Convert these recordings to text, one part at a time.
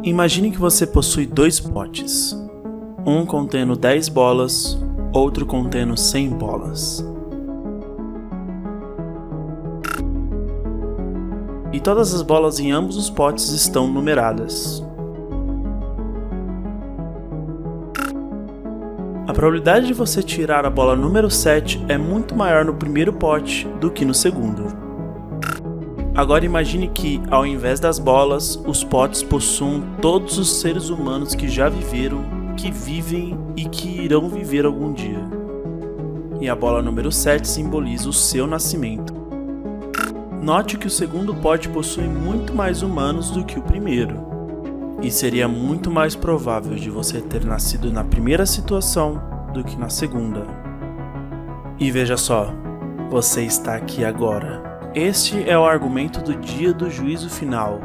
Imagine que você possui dois potes, um contendo 10 bolas, outro contendo 100 bolas. E todas as bolas em ambos os potes estão numeradas. A probabilidade de você tirar a bola número 7 é muito maior no primeiro pote do que no segundo. Agora imagine que, ao invés das bolas, os potes possuam todos os seres humanos que já viveram, que vivem e que irão viver algum dia. E a bola número 7 simboliza o seu nascimento. Note que o segundo pote possui muito mais humanos do que o primeiro. E seria muito mais provável de você ter nascido na primeira situação do que na segunda. E veja só, você está aqui agora. Este é o argumento do dia do juízo final,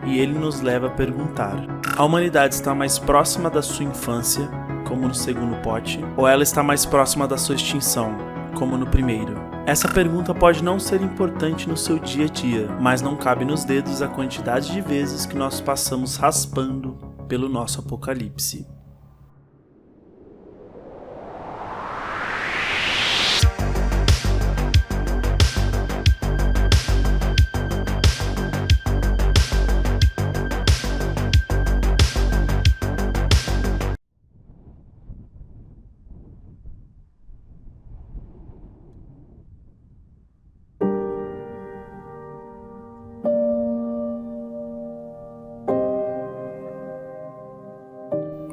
e ele nos leva a perguntar: a humanidade está mais próxima da sua infância, como no segundo pote, ou ela está mais próxima da sua extinção, como no primeiro? Essa pergunta pode não ser importante no seu dia a dia, mas não cabe nos dedos a quantidade de vezes que nós passamos raspando pelo nosso apocalipse.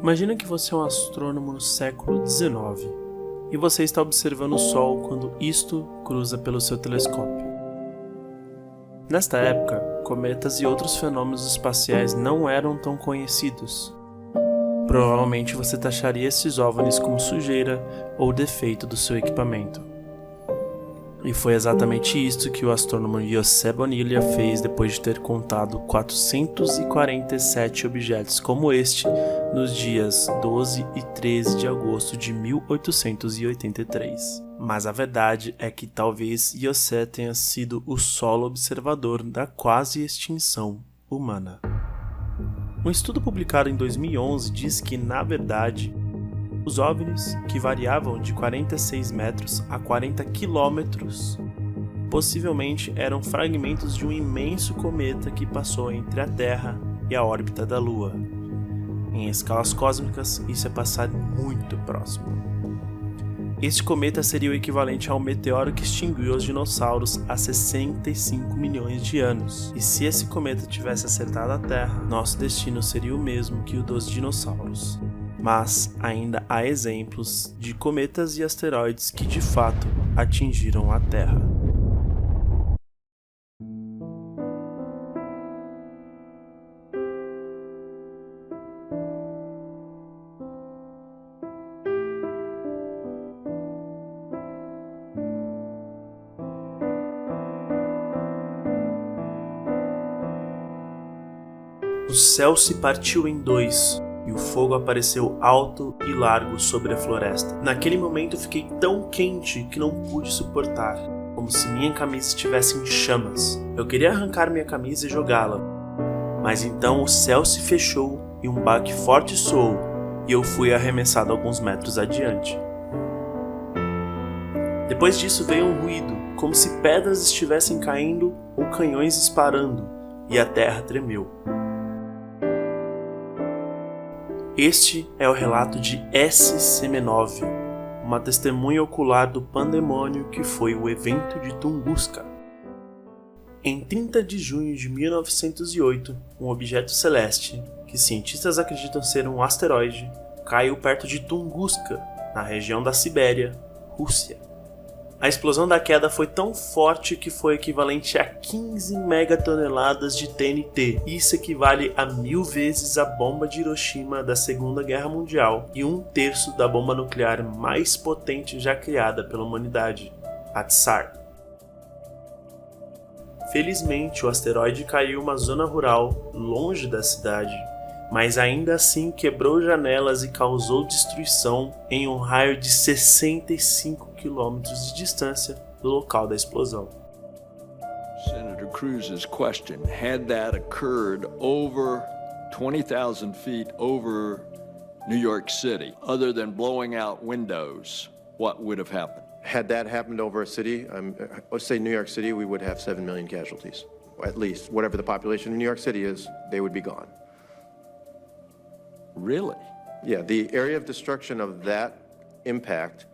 Imagina que você é um astrônomo no século XIX e você está observando o Sol quando isto cruza pelo seu telescópio. Nesta época, cometas e outros fenômenos espaciais não eram tão conhecidos. Provavelmente você taxaria esses OVNIs como sujeira ou defeito do seu equipamento. E foi exatamente isto que o astrônomo José Bonilla fez depois de ter contado 447 objetos como este nos dias 12 e 13 de agosto de 1883. Mas a verdade é que talvez José tenha sido o solo observador da quase extinção humana. Um estudo publicado em 2011 diz que, na verdade, os OVNIs, que variavam de 46 metros a 40 quilômetros, possivelmente eram fragmentos de um imenso cometa que passou entre a Terra e a órbita da Lua. Em escalas cósmicas, isso é passar muito próximo. Este cometa seria o equivalente ao meteoro que extinguiu os dinossauros há 65 milhões de anos. E se esse cometa tivesse acertado a Terra, nosso destino seria o mesmo que o dos dinossauros. Mas ainda há exemplos de cometas e asteroides que de fato atingiram a Terra. O céu se partiu em dois. E o fogo apareceu alto e largo sobre a floresta. Naquele momento fiquei tão quente que não pude suportar, como se minha camisa estivesse em chamas. Eu queria arrancar minha camisa e jogá-la, mas então o céu se fechou e um baque forte soou, e eu fui arremessado alguns metros adiante. Depois disso veio um ruído, como se pedras estivessem caindo ou canhões disparando, e a terra tremeu. Este é o relato de S. Semenov, uma testemunha ocular do pandemônio que foi o evento de Tunguska. Em 30 de junho de 1908, um objeto celeste, que cientistas acreditam ser um asteroide, caiu perto de Tunguska, na região da Sibéria, Rússia. A explosão da queda foi tão forte que foi equivalente a 15 megatoneladas de TNT. Isso equivale a 1000 vezes a bomba de Hiroshima da Segunda Guerra Mundial e 1/3 da bomba nuclear mais potente já criada pela humanidade, a Tsar. Felizmente, o asteroide caiu em uma zona rural, longe da cidade, mas ainda assim quebrou janelas e causou destruição em um raio de 65 quilômetros de distância do local da explosão. Senator Cruz's question, had that occurred over 20,000 feet over New York City, other than blowing out windows, what would have happened? Had that happened over a city, let's say New York City, we would have 7 million casualties. At least, whatever the population of New York City is, they would be gone. Really? Yeah, the area of destruction of that impact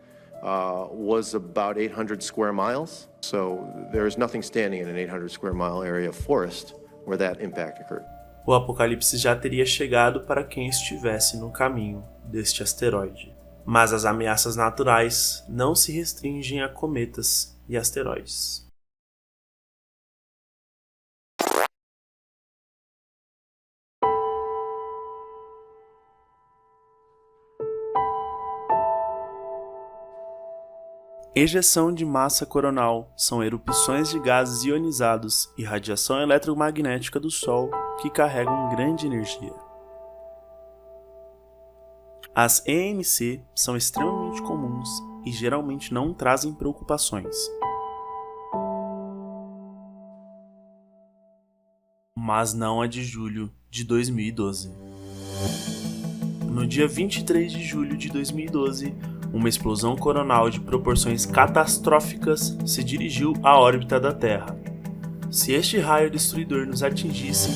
was about 800 square miles. So there is nothing standing in an 800 square mile area of forest where that impact occurred. O apocalipse já teria chegado para quem estivesse no caminho deste asteroide. Mas as ameaças naturais não se restringem a cometas e asteroides. Ejeção de massa coronal são erupções de gases ionizados e radiação eletromagnética do Sol que carregam grande energia. As EMC são extremamente comuns e geralmente não trazem preocupações. Mas não a de julho de 2012. No dia 23 de julho de 2012, uma explosão coronal de proporções catastróficas se dirigiu à órbita da Terra. Se este raio destruidor nos atingisse,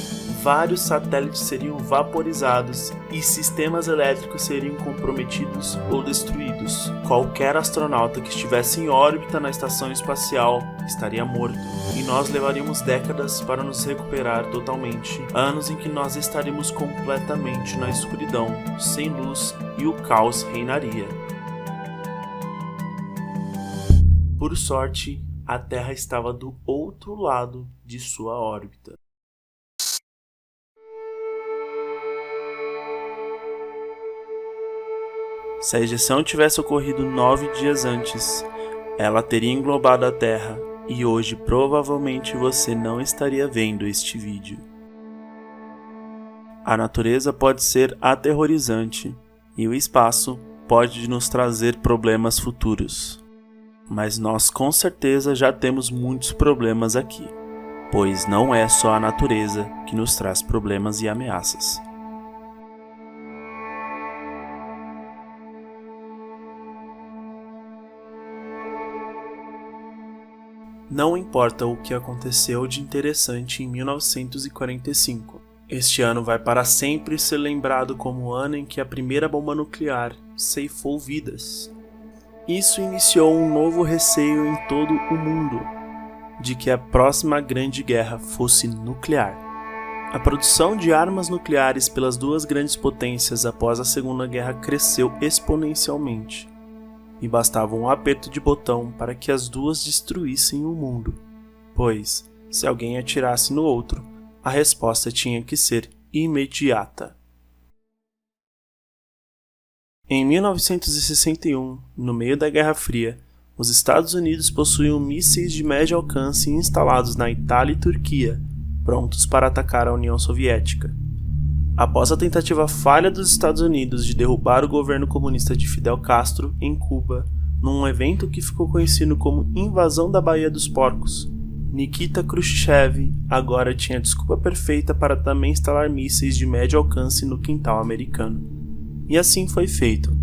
vários satélites seriam vaporizados e sistemas elétricos seriam comprometidos ou destruídos. Qualquer astronauta que estivesse em órbita na estação espacial estaria morto, e nós levaríamos décadas para nos recuperar totalmente, anos em que nós estaríamos completamente na escuridão, sem luz, e o caos reinaria. Por sorte, a Terra estava do outro lado de sua órbita. Se a ejeção tivesse ocorrido 9 dias antes, ela teria englobado a Terra e hoje provavelmente você não estaria vendo este vídeo. A natureza pode ser aterrorizante e o espaço pode nos trazer problemas futuros. Mas nós com certeza já temos muitos problemas aqui, pois não é só a natureza que nos traz problemas e ameaças. Não importa o que aconteceu de interessante em 1945. Este ano vai para sempre ser lembrado como o ano em que a primeira bomba nuclear ceifou vidas. Isso iniciou um novo receio em todo o mundo, de que a próxima grande guerra fosse nuclear. A produção de armas nucleares pelas duas grandes potências após a Segunda Guerra cresceu exponencialmente, e bastava um aperto de botão para que as duas destruíssem o mundo, pois, se alguém atirasse no outro, a resposta tinha que ser imediata. Em 1961, no meio da Guerra Fria, os Estados Unidos possuíam mísseis de médio alcance instalados na Itália e Turquia, prontos para atacar a União Soviética. Após a tentativa falha dos Estados Unidos de derrubar o governo comunista de Fidel Castro em Cuba, num evento que ficou conhecido como Invasão da Baía dos Porcos, Nikita Khrushchev agora tinha a desculpa perfeita para também instalar mísseis de médio alcance no quintal americano. E assim foi feito.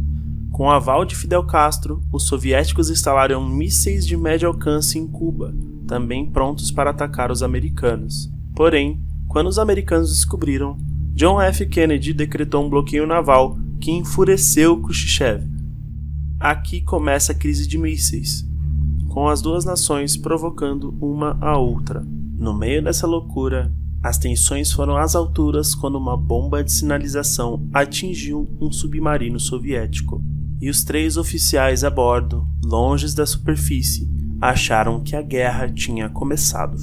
Com o aval de Fidel Castro, os soviéticos instalaram mísseis de médio alcance em Cuba, também prontos para atacar os americanos. Porém, quando os americanos descobriram, John F. Kennedy decretou um bloqueio naval que enfureceu Khrushchev. Aqui começa a crise de mísseis, com as duas nações provocando uma a outra. No meio dessa loucura, as tensões foram às alturas quando uma bomba de sinalização atingiu um submarino soviético, e os 3 oficiais a bordo, longe da superfície, acharam que a guerra tinha começado.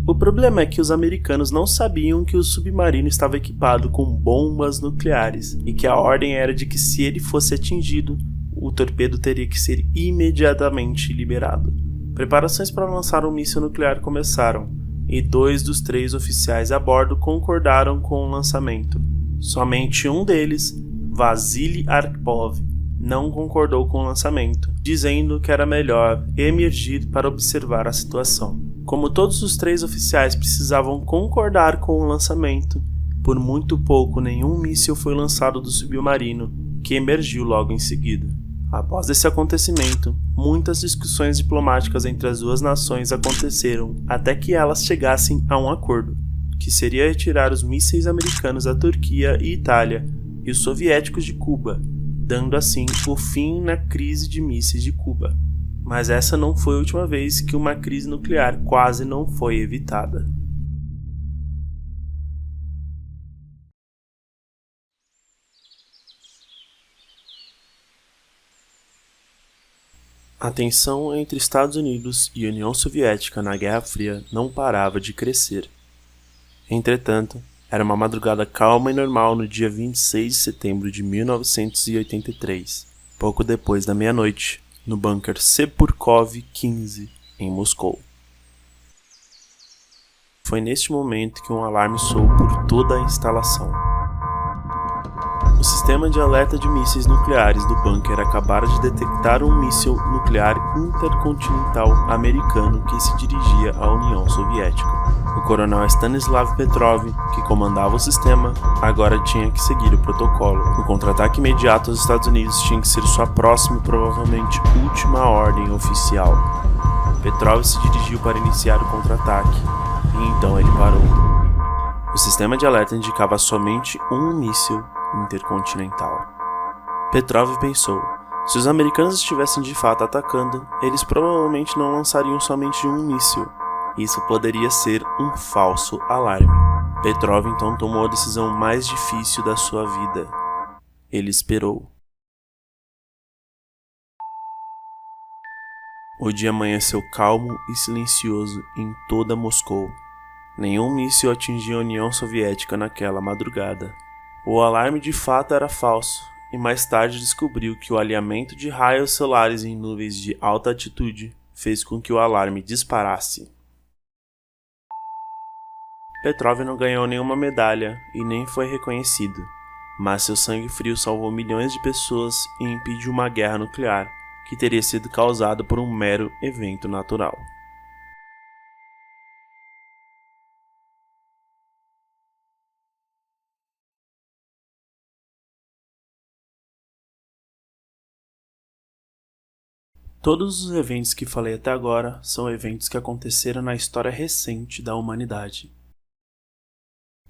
O problema é que os americanos não sabiam que o submarino estava equipado com bombas nucleares e que a ordem era de que se ele fosse atingido, o torpedo teria que ser imediatamente liberado. Preparações para lançar um míssil nuclear começaram, e 2 dos 3 oficiais a bordo concordaram com o lançamento. Somente um deles, Vasily Arkhipov, não concordou com o lançamento, dizendo que era melhor emergir para observar a situação. Como todos os 3 oficiais precisavam concordar com o lançamento, Por muito pouco, nenhum míssil foi lançado do submarino, que emergiu logo em seguida. Após esse acontecimento, muitas discussões diplomáticas entre as duas nações aconteceram até que elas chegassem a um acordo, que seria retirar os mísseis americanos da Turquia e Itália e os soviéticos de Cuba, dando assim o fim na crise de mísseis de Cuba. Mas essa não foi a última vez que uma crise nuclear quase não foi evitada. A tensão entre Estados Unidos e União Soviética na Guerra Fria não parava de crescer. Entretanto, era uma madrugada calma e normal no dia 26 de setembro de 1983, pouco depois da meia-noite, no bunker Sepurkov 15, em Moscou. Foi neste momento que um alarme soou por toda a instalação. O sistema de alerta de mísseis nucleares do bunker acabara de detectar um míssil nuclear intercontinental americano que se dirigia à União Soviética. O coronel Stanislav Petrov, que comandava o sistema, agora tinha que seguir o protocolo. O contra-ataque imediato aos Estados Unidos tinha que ser sua próxima e provavelmente última ordem oficial. Petrov se dirigiu para iniciar o contra-ataque, e então ele parou. O sistema de alerta indicava somente um míssil intercontinental. Petrov pensou: se os americanos estivessem de fato atacando, eles provavelmente não lançariam somente um míssil. Isso poderia ser um falso alarme. Petrov então tomou a decisão mais difícil da sua vida. Ele esperou. O dia amanheceu calmo e silencioso em toda Moscou. Nenhum míssil atingia a União Soviética naquela madrugada. O alarme de fato era falso, e mais tarde descobriu que o alinhamento de raios solares em nuvens de alta altitude fez com que o alarme disparasse. Petrov não ganhou nenhuma medalha e nem foi reconhecido, mas seu sangue frio salvou milhões de pessoas e impediu uma guerra nuclear que teria sido causada por um mero evento natural. Todos os eventos que falei até agora são eventos que aconteceram na história recente da humanidade.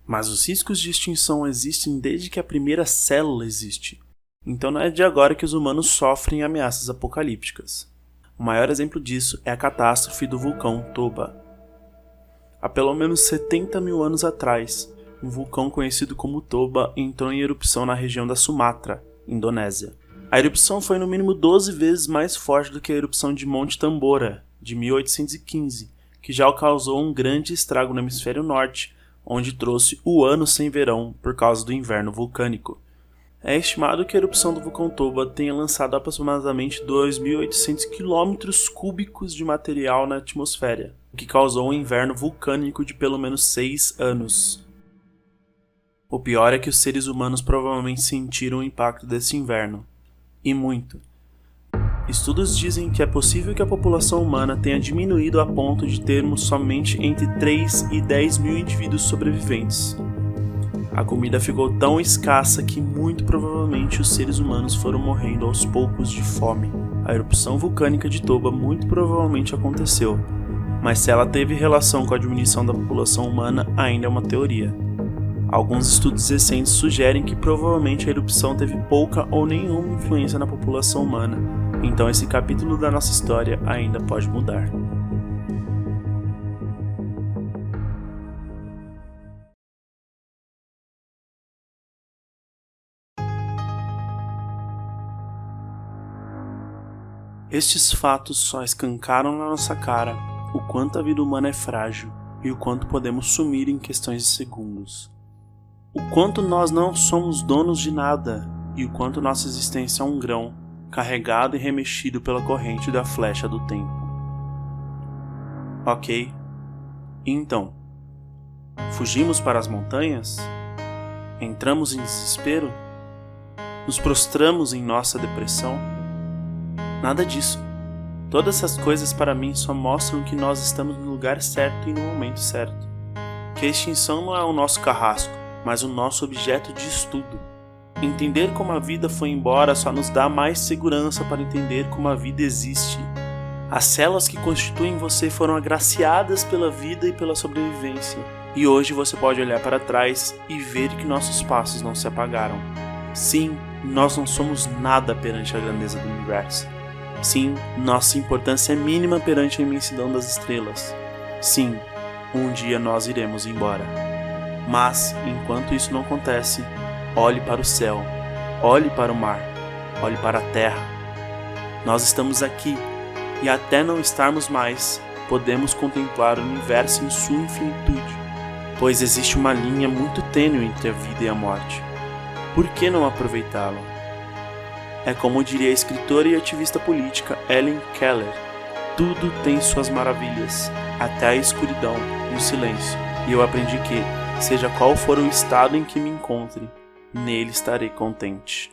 Mas os riscos de extinção existem desde que a primeira célula existe. Então não é de agora que os humanos sofrem ameaças apocalípticas. O maior exemplo disso é a catástrofe do vulcão Toba. Há pelo menos 70 mil anos atrás, um vulcão conhecido como Toba entrou em erupção na região da Sumatra, Indonésia. A erupção foi no mínimo 12 vezes mais forte do que a erupção de Monte Tambora, de 1815, que já causou um grande estrago no hemisfério norte, onde trouxe o ano sem verão por causa do inverno vulcânico. É estimado que a erupção do vulcão Toba tenha lançado aproximadamente 2.800 km³ de material na atmosfera, o que causou um inverno vulcânico de pelo menos 6 anos. O pior é que os seres humanos provavelmente sentiram o impacto desse inverno. E muito. Estudos dizem que é possível que a população humana tenha diminuído a ponto de termos somente entre 3 e 10 mil indivíduos sobreviventes. A comida ficou tão escassa que muito provavelmente os seres humanos foram morrendo aos poucos de fome. A erupção vulcânica de Toba muito provavelmente aconteceu, mas se ela teve relação com a diminuição da população humana ainda é uma teoria. Alguns estudos recentes sugerem que provavelmente a erupção teve pouca ou nenhuma influência na população humana, então esse capítulo da nossa história ainda pode mudar. Estes fatos só escancaram na nossa cara o quanto a vida humana é frágil e o quanto podemos sumir em questões de segundos. O quanto nós não somos donos de nada e o quanto nossa existência é um grão, carregado e remexido pela corrente da flecha do tempo. Ok, e então? Fugimos para as montanhas? Entramos em desespero? Nos prostramos em nossa depressão? Nada disso. Todas essas coisas para mim só mostram que nós estamos no lugar certo e no momento certo. Que a extinção não é o nosso carrasco, mas o nosso objeto de estudo. Entender como a vida foi embora só nos dá mais segurança para entender como a vida existe. As células que constituem você foram agraciadas pela vida e pela sobrevivência. E hoje você pode olhar para trás e ver que nossos passos não se apagaram. Sim, nós não somos nada perante a grandeza do universo. Sim, nossa importância é mínima perante a imensidão das estrelas. Sim, um dia nós iremos embora. Mas, enquanto isso não acontece, olhe para o céu, olhe para o mar, olhe para a terra. Nós estamos aqui, e até não estarmos mais, podemos contemplar o universo em sua infinitude, pois existe uma linha muito tênue entre a vida e a morte. Por que não aproveitá-la? É como diria a escritora e ativista política Helen Keller: tudo tem suas maravilhas, até a escuridão e o silêncio. E eu aprendi que, seja qual for o estado em que me encontre, nele estarei contente.